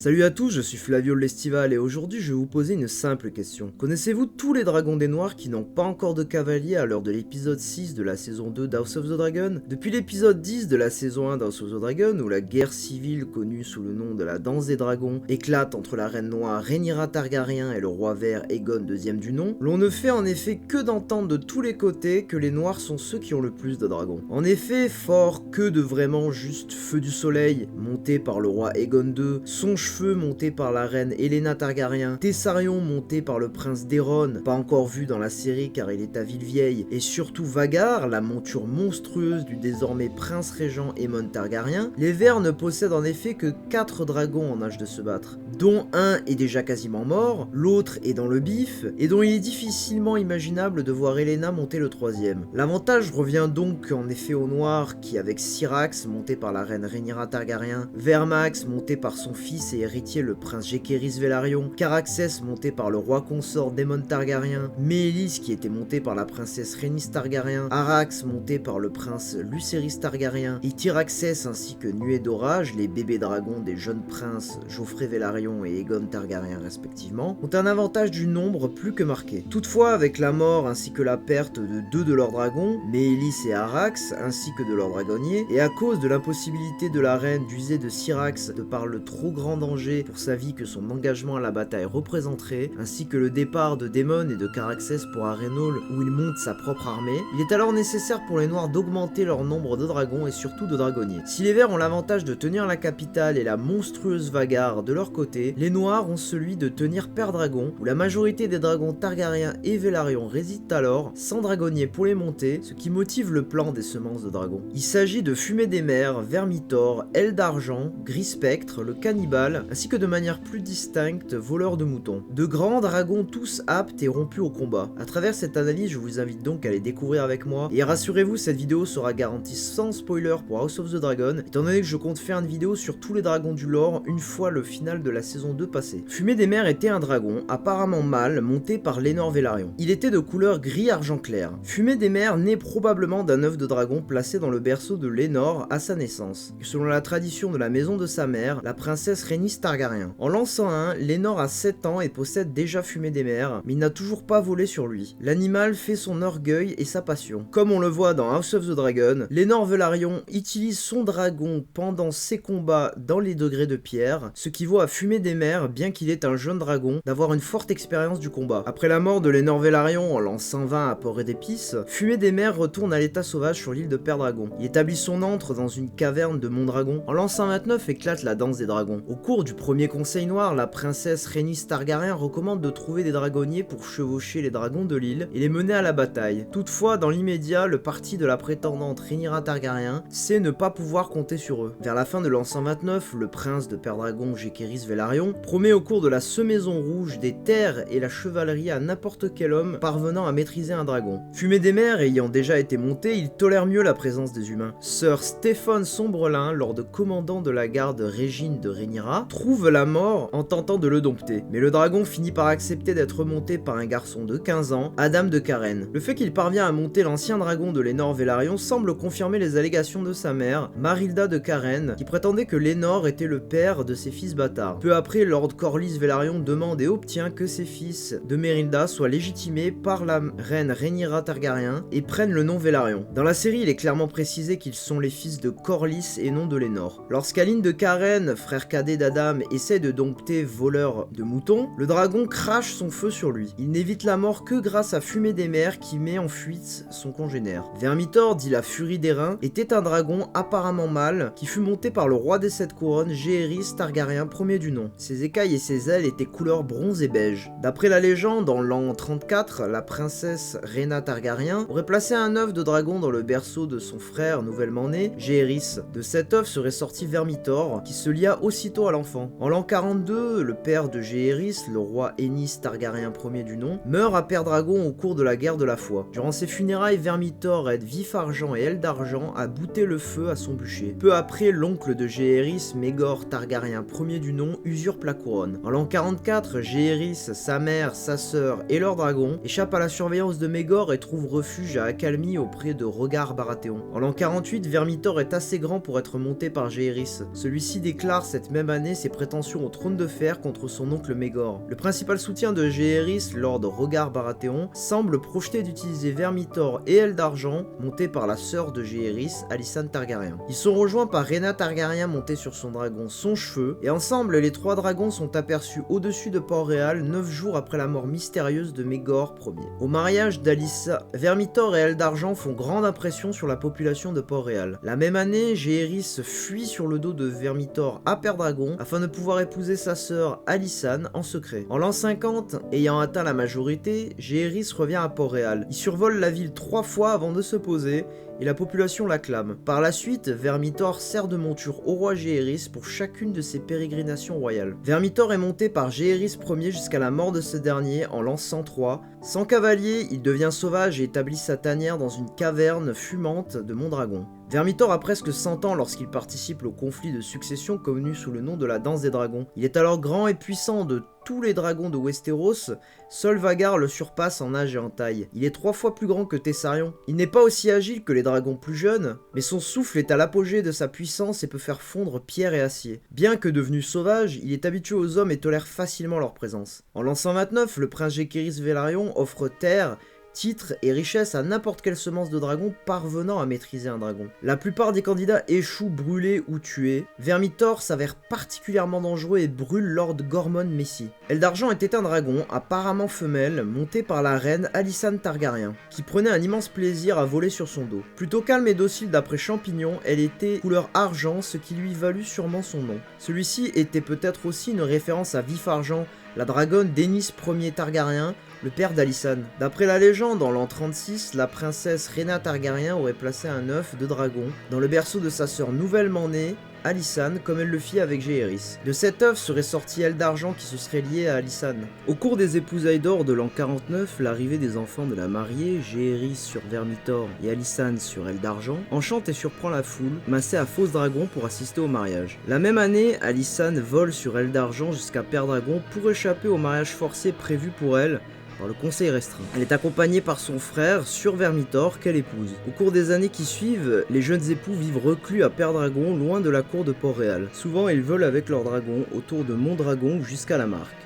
Salut à tous, je suis Flavio l'Estival et aujourd'hui je vais vous poser une simple question. Connaissez-vous tous les dragons des Noirs qui n'ont pas encore de cavalier à l'heure de l'épisode 6 de la saison 2 d'House of the Dragon? Depuis l'épisode 10 de la saison 1 d'House of the Dragon, où la guerre civile connue sous le nom de la Danse des Dragons éclate entre la reine noire Rhaenyra Targaryen et le roi vert Aegon II du nom, l'on ne fait en effet que d'entendre de tous les côtés que les Noirs sont ceux qui ont le plus de dragons. En effet, fort que de vraiment juste Feu du Soleil, monté par le roi Aegon II, son cheveu monté par la reine Helaena Targaryen, Tessarion monté par le prince d'Aeron, pas encore vu dans la série car il est à Villevieille, et surtout Vhagar, la monture monstrueuse du désormais prince régent Aemon Targaryen, les Verts ne possèdent en effet que 4 dragons en âge de se battre, dont un est déjà quasiment mort, l'autre est dans le bif, et dont il est difficilement imaginable de voir Helaena monter le troisième. L'avantage revient donc en effet aux Noirs qui, avec Syrax monté par la reine Rhaenyra Targaryen, Vermax monté par son fils et héritier le prince Jaehaerys Velaryon, Caraxès monté par le roi consort Daemon Targaryen, Mélis qui était monté par la princesse Rhaenys Targaryen, Arax monté par le prince Lucerys Targaryen, et Tyraxès ainsi que Nuée d'Orage, les bébés dragons des jeunes princes Joffrey Velaryon et Aegon Targaryen respectivement, ont un avantage du nombre plus que marqué. Toutefois, avec la mort ainsi que la perte de 2 de leurs dragons, Mélis et Arax, ainsi que de leurs dragonniers, et à cause de l'impossibilité de la reine d'user de Syrax de par le trop grand danger pour sa vie que son engagement à la bataille représenterait, ainsi que le départ de Daemon et de Caraxès pour Harrenhal où il monte sa propre armée, il est alors nécessaire pour les Noirs d'augmenter leur nombre de dragons et surtout de dragonniers. Si les Verts ont l'avantage de tenir la capitale et la monstrueuse Vhagar de leur côté, les Noirs ont celui de tenir Père Dragon, où la majorité des dragons Targaryens et Velaryon résident alors, sans dragonniers pour les monter, ce qui motive le plan des semences de dragons. Il s'agit de Fumée des Mers, Vermithor, Aile d'Argent, Gris Spectre, le Cannibale, ainsi que de manière plus distincte, Voleur de Moutons. De grands dragons tous aptes et rompus au combat. À travers cette analyse, je vous invite donc à les découvrir avec moi, et rassurez-vous, cette vidéo sera garantie sans spoiler pour House of the Dragon, étant donné que je compte faire une vidéo sur tous les dragons du lore une fois le final de la saison 2 passé. Fumée des Mers était un dragon, apparemment mâle, monté par Laenor Velaryon. Il était de couleur gris-argent clair. Fumée des Mers naît probablement d'un œuf de dragon placé dans le berceau de Laenor à sa naissance, selon la tradition de la maison de sa mère, la princesse Rhaenys Targaryen. En l'an 101, Laenor a 7 ans et possède déjà Fumée des Mers, mais il n'a toujours pas volé sur lui. L'animal fait son orgueil et sa passion. Comme on le voit dans House of the Dragon, Laenor Velaryon utilise son dragon pendant ses combats dans les degrés de pierre, ce qui vaut à Fumée des Mers, bien qu'il est un jeune dragon, d'avoir une forte expérience du combat. Après la mort de Laenor Velaryon en l'an 120 à Port et d'Épices, Fumée des Mers retourne à l'état sauvage sur l'île de Père Dragon. Il établit son antre dans une caverne de Mondragon. En l'an 129 éclate la danse des dragons. Au cours du premier conseil noir, la princesse Rhaenys Targaryen recommande de trouver des dragonniers pour chevaucher les dragons de l'île et les mener à la bataille. Toutefois, dans l'immédiat, le parti de la prétendante Rhaenyra Targaryen sait ne pas pouvoir compter sur eux. Vers la fin de l'an 129, le prince de Père Dragon Jaehaerys Velaryon promet au cours de la Semaison Rouge des terres et la chevalerie à n'importe quel homme parvenant à maîtriser un dragon. Fumée des Mers ayant déjà été monté, il tolère mieux la présence des humains. Sir Stéphane Sombrelin, lors de commandant de la garde Régine de Rhaenyra, trouve la mort en tentant de le dompter. Mais le dragon finit par accepter d'être monté par un garçon de 15 ans, Adam de Karen. Le fait qu'il parvient à monter l'ancien dragon de Laenor Velaryon semble confirmer les allégations de sa mère, Marilda de Karen, qui prétendait que Laenor était le père de ses fils bâtards. Peu après, Lord Corlys Velaryon demande et obtient que ses fils de Mérida soient légitimés par la reine Rhaenyra Targaryen et prennent le nom Velaryon. Dans la série, il est clairement précisé qu'ils sont les fils de Corlys et non de Laenor. Lorsqu'Aline de Karen, frère cadet d'Adam, essaie de dompter Voleur de Moutons, le dragon crache son feu sur lui. Il n'évite la mort que grâce à Fumée des Mers qui met en fuite son congénère. Vermithor, dit la Furie des Reins, était un dragon apparemment mâle qui fut monté par le roi des 7 couronnes Jaehaerys Targaryen premier du nom. Ses écailles et ses ailes étaient couleur bronze et beige. D'après la légende, en l'an 34, la princesse Rhaena Targaryen aurait placé un œuf de dragon dans le berceau de son frère nouvellement né, Jaehaerys. De cet œuf serait sorti Vermithor, qui se lia aussitôt à l'enfant. En l'an 42, le père de Jaehaerys, le roi Aenys Targaryen premier du nom, meurt à Père Dragon au cours de la guerre de la foi. Durant ses funérailles, Vermithor aide Vif-Argent et Aile d'Argent à bouter le feu à son bûcher. Peu après, l'oncle de Jaehaerys, Maegor Targaryen premier du nom, usurpe la couronne. En l'an 44, Jaehaerys, sa mère, sa sœur et leur dragon échappent à la surveillance de Maegor et trouvent refuge à accalmie auprès de Rhaegar Baratheon. En l'an 48, Vermithor est assez grand pour être monté par Jaehaerys. Celui-ci déclare cette même année cerner ses prétentions au trône de fer contre son oncle Maegor. Le principal soutien de Jaehaerys, Lord Rogar Baratheon, semble projeter d'utiliser Vermithor et Aile d'Argent, montés par la sœur de Jaehaerys, Alysanne Targaryen. Ils sont rejoints par Rhaena Targaryen montée sur son dragon Sonchefeu, et ensemble les trois dragons sont aperçus au-dessus de Port-Réal 9 jours après la mort mystérieuse de Maegor Ier. Au mariage d'Alyssa, Vermithor et Aile d'Argent font grande impression sur la population de Port-Réal. La même année, Jaehaerys fuit sur le dos de Vermithor à Pendragon afin de pouvoir épouser sa sœur Alysanne en secret. En l'an 50, ayant atteint la majorité, Jaehaerys revient à Port-Réal. Il survole la ville 3 fois avant de se poser, et la population l'acclame. Par la suite, Vermithor sert de monture au roi Jaehaerys pour chacune de ses pérégrinations royales. Vermithor est monté par Jaehaerys Ier jusqu'à la mort de ce dernier en l'an 103. Sans cavalier, il devient sauvage et établit sa tanière dans une caverne fumante de Mondragon. Vermithor a presque 100 ans lorsqu'il participe au conflit de succession connu sous le nom de la danse des dragons. Il est alors grand et puissant. De tous les dragons de Westeros, seul Vhagar le surpasse en âge et en taille. Il est 3 fois plus grand que Tessarion. Il n'est pas aussi agile que les dragons plus jeunes, mais son souffle est à l'apogée de sa puissance et peut faire fondre pierre et acier. Bien que devenu sauvage, il est habitué aux hommes et tolère facilement leur présence. En l'an 129, le prince Jaehaerys Velaryon offre terre, titres et richesses à n'importe quelle semence de dragon parvenant à maîtriser un dragon. La plupart des candidats échouent brûlés ou tués. Vermithor s'avère particulièrement dangereux et brûle Lord Gormon Messi. Aile d'Argent était un dragon, apparemment femelle, monté par la reine Alysanne Targaryen, qui prenait un immense plaisir à voler sur son dos. Plutôt calme et docile d'après Champignon, elle était couleur argent, ce qui lui valut sûrement son nom. Celui-ci était peut-être aussi une référence à Vif Argent, la dragonne d'Enys Ier Targaryen, le père d'Alysanne. D'après la légende, en l'an 36, la princesse Rhaena Targaryen aurait placé un œuf de dragon dans le berceau de sa sœur nouvellement née, Alysanne, comme elle le fit avec Jaehaerys. De cet œuf serait sorti Aile d'Argent qui se serait liée à Alysanne. Au cours des épousailles d'or de l'an 49, l'arrivée des enfants de la mariée, Jaehaerys sur Vermithor et Alysanne sur Aile d'Argent, enchante et surprend la foule, massée à Fosse Dragon pour assister au mariage. La même année, Alysanne vole sur Aile d'Argent jusqu'à Pendragon pour échapper au mariage forcé prévu pour elle par le conseil restreint. Elle est accompagnée par son frère sur Vermithor qu'elle épouse. Au cours des années qui suivent, les jeunes époux vivent reclus à Pendragon, loin de la cour de Port-Réal. Souvent, ils volent avec leur dragon autour de Mondragon jusqu'à la Marque.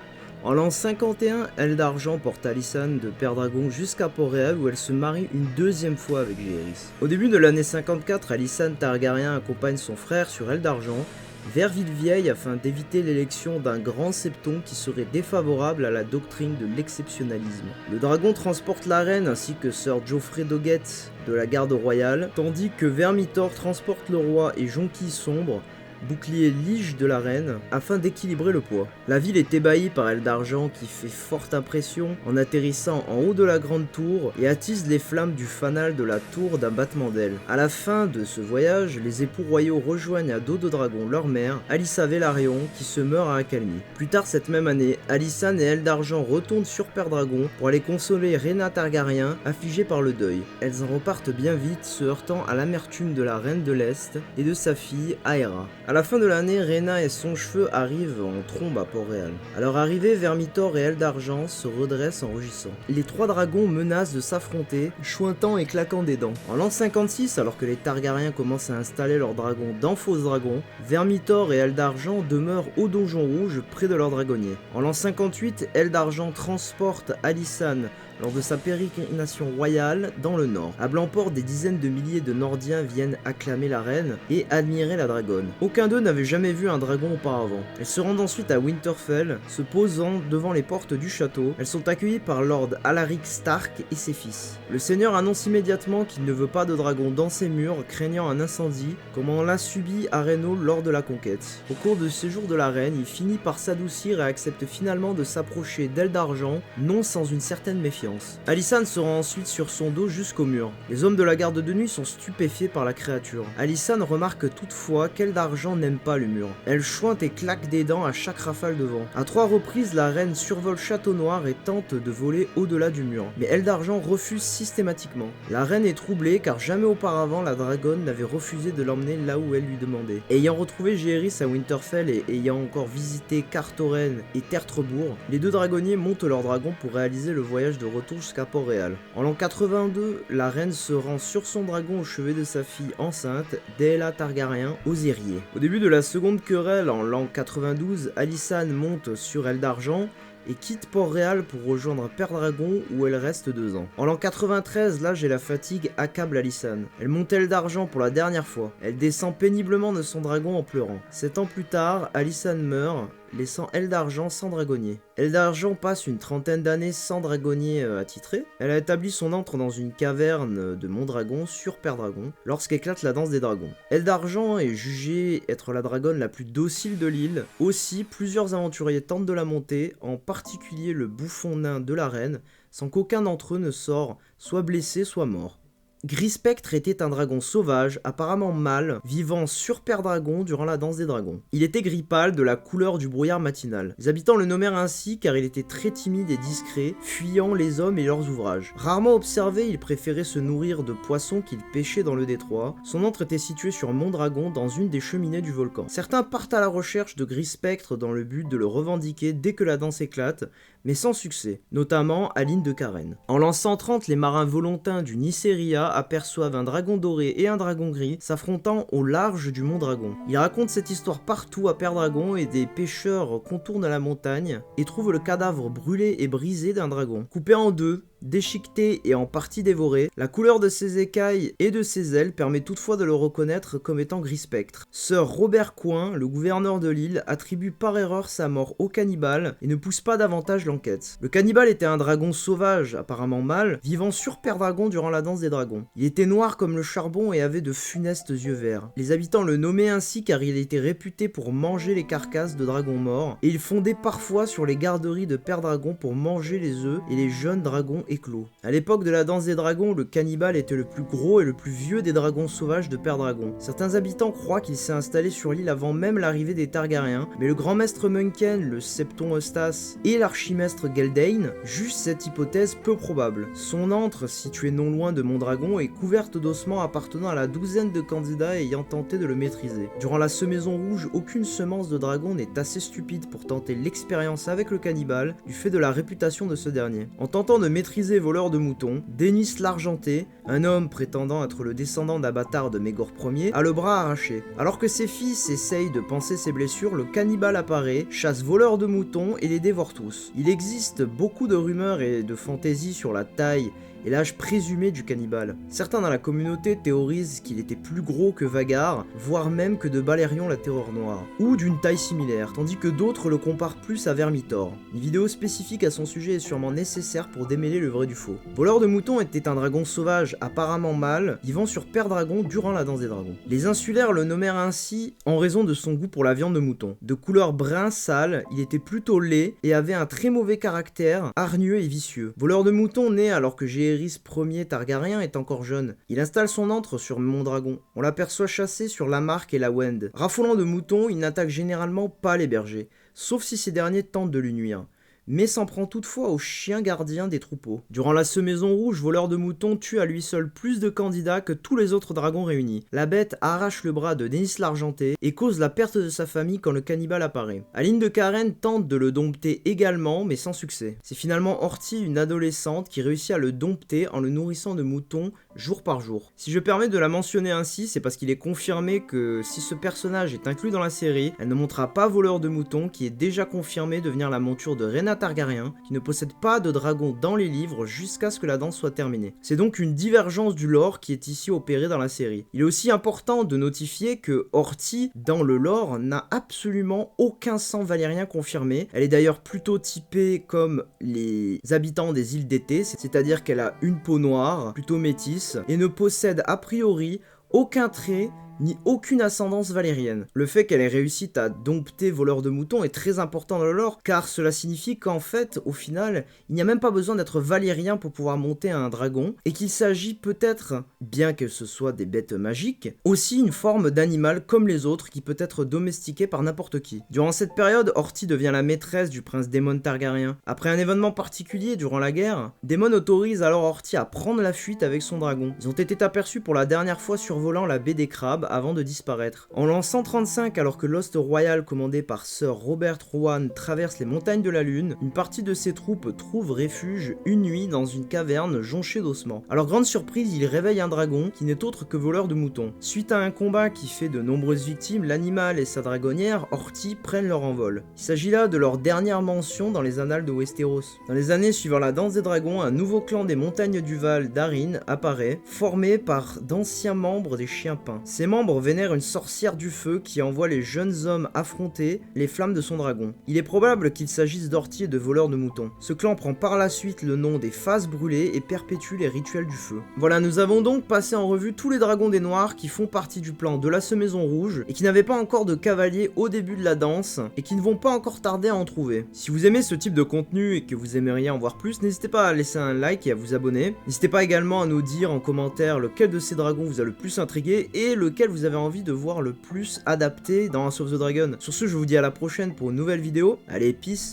En l'an 51, Aile d'Argent porte Alysanne de Pendragon jusqu'à Port-Réal où elle se marie une deuxième fois avec Jaehaerys. Au début de l'année 54, Alysanne Targaryen accompagne son frère sur Aile d'Argent vers Villevieille afin d'éviter l'élection d'un grand septon qui serait défavorable à la doctrine de l'exceptionnalisme. Le dragon transporte la reine ainsi que Sir Geoffrey Doggett de la garde royale, tandis que Vermithor transporte le roi et Jonquille Sombre, bouclier lige de la reine, afin d'équilibrer le poids. La ville est ébahie par Aile d'Argent qui fait forte impression en atterrissant en haut de la grande tour et attise les flammes du fanal de la tour d'un battement d'ailes. À la fin de ce voyage, les époux royaux rejoignent à dos de dragon leur mère, Alyssa Velaryon, qui se meurt à accalmie. Plus tard cette même année, Alysanne et Aile d'Argent retournent sur Pendragon pour aller consoler Rhaena Targaryen, affligée par le deuil. Elles en repartent bien vite, se heurtant à l'amertume de la reine de l'Est et de sa fille Aera. À la fin de l'année, Rhaena et Sonchefeu arrivent en trombe à Port-Réal. À leur arrivée, Vermithor et Aile d'Argent se redressent en rugissant. Les trois dragons menacent de s'affronter, chointant et claquant des dents. En l'an 56, alors que les Targaryens commencent à installer leurs dragons dans Fosse Dragon, Vermithor et Aile d'Argent demeurent au Donjon Rouge près de leur dragonnier. En l'an 58, Aile d'Argent transporte Alysanne lors de sa pérégrination royale dans le nord. À Blancport, des dizaines de milliers de Nordiens viennent acclamer la reine et admirer la dragonne. Aucun d'eux n'avait jamais vu un dragon auparavant. Elles se rendent ensuite à Winterfell, se posant devant les portes du château. Elles sont accueillies par Lord Alaric Stark et ses fils. Le seigneur annonce immédiatement qu'il ne veut pas de dragon dans ses murs, craignant un incendie, comme on l'a subi à Reynaud lors de la conquête. Au cours du séjour de la reine, il finit par s'adoucir et accepte finalement de s'approcher d'Aile d'Argent, non sans une certaine méfiance. Alysanne se rend ensuite sur son dos jusqu'au mur. Les hommes de la garde de nuit sont stupéfiés par la créature. Alysanne remarque toutefois qu'Aile d'Argent n'aime pas le mur. Elle chointe et claque des dents à chaque rafale de vent. À 3 reprises, la reine survole Château Noir et tente de voler au-delà du mur. Mais Aile d'Argent refuse systématiquement. La reine est troublée car jamais auparavant la dragonne n'avait refusé de l'emmener là où elle lui demandait. Ayant retrouvé Jaehaerys à Winterfell et ayant encore visité Carthoren et Tertrebourg, les deux dragonniers montent leur dragon pour réaliser le voyage de retour jusqu'à Port-Réal. En l'an 82, la reine se rend sur son dragon au chevet de sa fille enceinte, Daela Targaryen, aux Ériers. Au début de la seconde querelle, en l'an 92, Alysanne monte sur Aile d'Argent et quitte Port-Réal pour rejoindre Père Dragon où elle reste 2 ans. En l'an 93, l'âge et la fatigue accablent Alysanne. Elle monte Aile d'Argent pour la dernière fois. Elle descend péniblement de son dragon en pleurant. 7 ans plus tard, Alysanne meurt, laissant Aile d'Argent sans dragonnier. Aile d'Argent passe une trentaine d'années sans dragonnier attitré. Elle a établi son antre dans une caverne de Mondragon sur Père Dragon, lorsqu'éclate la danse des dragons. Aile d'Argent est jugée être la dragonne la plus docile de l'île. Aussi, plusieurs aventuriers tentent de la monter, en particulier le bouffon nain de la reine, sans qu'aucun d'entre eux ne sort soit blessé soit mort. Gris Spectre était un dragon sauvage, apparemment mâle, vivant sur Père Dragon durant la danse des dragons. Il était gris pâle, de la couleur du brouillard matinal. Les habitants le nommèrent ainsi car il était très timide et discret, fuyant les hommes et leurs ouvrages. Rarement observé, il préférait se nourrir de poissons qu'il pêchait dans le détroit. Son antre était situé sur Mondragon, dans une des cheminées du volcan. Certains partent à la recherche de Gris Spectre dans le but de le revendiquer dès que la danse éclate, mais sans succès, notamment Aline de Karen. En l'an 130, les marins volontins du Nyceria aperçoivent un dragon doré et un dragon gris s'affrontant au large du mont Dragon. Ils racontent cette histoire partout à Père Dragon et des pêcheurs contournent la montagne et trouvent le cadavre brûlé et brisé d'un dragon. Coupé en deux, déchiqueté et en partie dévoré, la couleur de ses écailles et de ses ailes permet toutefois de le reconnaître comme étant Gris Spectre. Sir Robert Coin, le gouverneur de l'île, attribue par erreur sa mort au cannibale et ne pousse pas davantage l'enquête. Le cannibale était un dragon sauvage, apparemment mâle, vivant sur Père Dragon durant la danse des dragons. Il était noir comme le charbon et avait de funestes yeux verts. Les habitants le nommaient ainsi car il était réputé pour manger les carcasses de dragons morts, et il fondait parfois sur les garderies de Père Dragon pour manger les œufs et les jeunes dragons éclos. À l'époque de la danse des dragons, le cannibale était le plus gros et le plus vieux des dragons sauvages de Père Dragon. Certains habitants croient qu'il s'est installé sur l'île avant même l'arrivée des Targaryens, mais le grand maître Munken, le Septon Eustace et l'archimestre Geldane jugent cette hypothèse peu probable. Son antre, situé non loin de Mondragon, est couverte d'ossements appartenant à la douzaine de candidats ayant tenté de le maîtriser. Durant la Semaison Rouge, aucune semence de dragon n'est assez stupide pour tenter l'expérience avec le cannibale, du fait de la réputation de ce dernier. En tentant de maîtriser Voleur de moutons, Denis l'Argenté, un homme prétendant être le descendant d'Abatar de Mégor Ier, a le bras arraché. Alors que ses fils essayent de panser ses blessures, le cannibale apparaît, chasse Voleur de moutons et les dévore tous. Il existe beaucoup de rumeurs et de fantaisies sur la taille et l'âge présumé du cannibale. Certains dans la communauté théorisent qu'il était plus gros que Vagar, voire même que de Balerion la Terreur Noire, ou d'une taille similaire, tandis que d'autres le comparent plus à Vermithor. Une vidéo spécifique à son sujet est sûrement nécessaire pour démêler le vrai du faux. Voleur de moutons était un dragon sauvage apparemment mâle, vivant sur Père Dragon durant la danse des dragons. Les insulaires le nommèrent ainsi en raison de son goût pour la viande de mouton. De couleur brun sale, il était plutôt laid et avait un très mauvais caractère, hargneux et vicieux. Voleur de moutons naît alors que Jaehaerys Ier Targaryen est encore jeune. Il installe son antre sur Mondragon. On l'aperçoit chasser sur Lamarck et la Wend. Raffolant de moutons, il n'attaque généralement pas les bergers, sauf si ces derniers tentent de lui nuire, mais s'en prend toutefois aux chiens gardiens des troupeaux. Durant la Semaison Rouge, Voleur de moutons tue à lui seul plus de candidats que tous les autres dragons réunis. La bête arrache le bras de Denis l'Argenté et cause la perte de sa famille quand le cannibale apparaît. Aline de Karen tente de le dompter également, mais sans succès. C'est finalement Horty, une adolescente, qui réussit à le dompter en le nourrissant de moutons jour par jour. Si je permets de la mentionner ainsi, c'est parce qu'il est confirmé que si ce personnage est inclus dans la série, elle ne montera pas Voleur de moutons, qui est déjà confirmé devenir la monture de Rhaena Targaryen, qui ne possède pas de dragon dans les livres jusqu'à ce que la danse soit terminée. C'est donc une divergence du lore qui est ici opérée dans la série. Il est aussi important de notifier que Horty, dans le lore, n'a absolument aucun sang valérien confirmé. Elle est d'ailleurs plutôt typée comme les habitants des îles d'été, c'est-à-dire qu'elle a une peau noire, plutôt métisse, et ne possède a priori aucun trait ni aucune ascendance valérienne. Le fait qu'elle ait réussi à dompter Voleur de moutons est très important dans le lore, car cela signifie qu'en fait, au final, il n'y a même pas besoin d'être valérien pour pouvoir monter un dragon, et qu'il s'agit peut-être, bien que ce soit des bêtes magiques, aussi une forme d'animal comme les autres qui peut être domestiqué par n'importe qui. Durant cette période, Horty devient la maîtresse du prince Daemon Targaryen. Après un événement particulier durant la guerre, Daemon autorise alors Horty à prendre la fuite avec son dragon. Ils ont été aperçus pour la dernière fois survolant la baie des Crabes, crabes avant de disparaître. En l'an 135, alors que l'Host Royal commandé par Sir Robert Rowan traverse les montagnes de la Lune, une partie de ses troupes trouve refuge une nuit dans une caverne jonchée d'ossements. Alors grande surprise, il réveille un dragon qui n'est autre que voleur de moutons. Suite à un combat qui fait de nombreuses victimes, l'animal et sa dragonnière, Horty, prennent leur envol. Il s'agit là de leur dernière mention dans les annales de Westeros. Dans les années suivant la danse des dragons, un nouveau clan des montagnes du Val d'Arin apparaît, formé par d'anciens membres des Chiens Pins. Ces membres vénèrent une sorcière du feu qui envoie les jeunes hommes affronter les flammes de son dragon. Il est probable qu'il s'agisse d'Horty et de voleurs de moutons. Ce clan prend par la suite le nom des Faces Brûlées et perpétue les rituels du feu. Voilà, nous avons donc passé en revue tous les dragons des Noirs qui font partie du plan de la Semaison Rouge et qui n'avaient pas encore de cavalier au début de la danse et qui ne vont pas encore tarder à en trouver. Si vous aimez ce type de contenu et que vous aimeriez en voir plus, n'hésitez pas à laisser un like et à vous abonner. N'hésitez pas également à nous dire en commentaire lequel de ces dragons vous a le plus intrigué et lequel vous avez envie de voir le plus adapté dans House of the Dragon. Sur ce, je vous dis à la prochaine pour une nouvelle vidéo. Allez, peace!